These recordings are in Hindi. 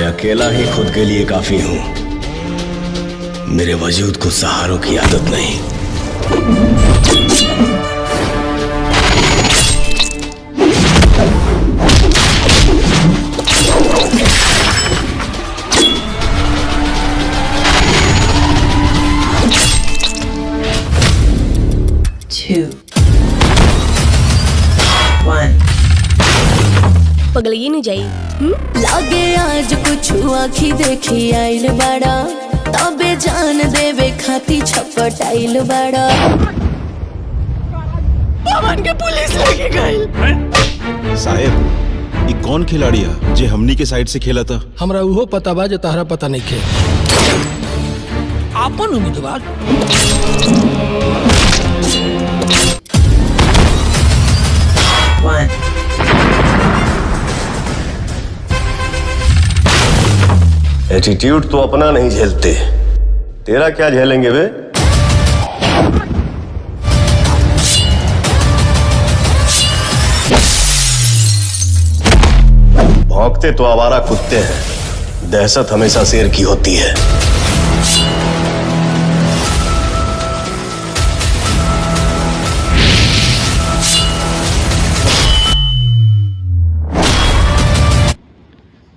अकेला ही खुद के लिए काफी हूं। मेरे वजूद को सहारों की आदत नहीं। पगलई नहीं जाई लागे आज कुछ आखी देखी आइल बाड़ा, तबे जान देवे खाती छपटाइल बाड़ा। पवन के पुलिस लेके गई। साहेब, ये कौन खिलाड़ी है जे हमनी के साइड से खेला था? हमरा उहो पता बा जो तहरा पता नहीं खे। आपन उम्मीदवार एटीट्यूड तो अपना नहीं झेलते, तेरा क्या झेलेंगे बे? भौंकते तो आवारा कुत्ते हैं, दहशत हमेशा शेर की होती है।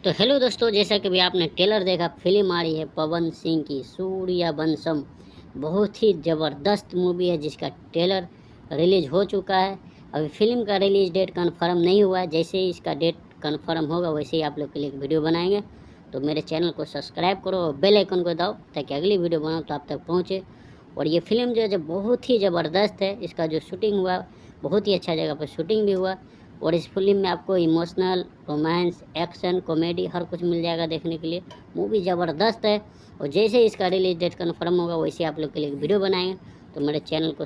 तो हेलो दोस्तों, जैसा कि भी आपने ट्रेलर देखा, फिल्म आ रही है पवन सिंह की सूर्यवंशम। बहुत ही ज़बरदस्त मूवी है जिसका ट्रेलर रिलीज हो चुका है। अभी फिल्म का रिलीज डेट कंफर्म नहीं हुआ है। जैसे ही इसका डेट कंफर्म होगा वैसे ही आप लोग के लिए एक वीडियो बनाएंगे। तो मेरे चैनल को सब्सक्राइब करो और बेल आइकन को दबाओ ताकि अगली वीडियो बनाओ तो आप तक पहुँचे। और ये फिल्म जो है बहुत ही ज़बरदस्त है। इसका जो शूटिंग हुआ बहुत ही अच्छा जगह पर शूटिंग भी हुआ। और इस फिल्म में आपको इमोशनल, रोमांस, एक्शन, कॉमेडी हर कुछ मिल जाएगा देखने के लिए। मूवी ज़बरदस्त है। और जैसे इसका रिलीज डेट कन्फर्म होगा वैसे आप लोग के लिए वीडियो बनाएंगे। तो मेरे चैनल को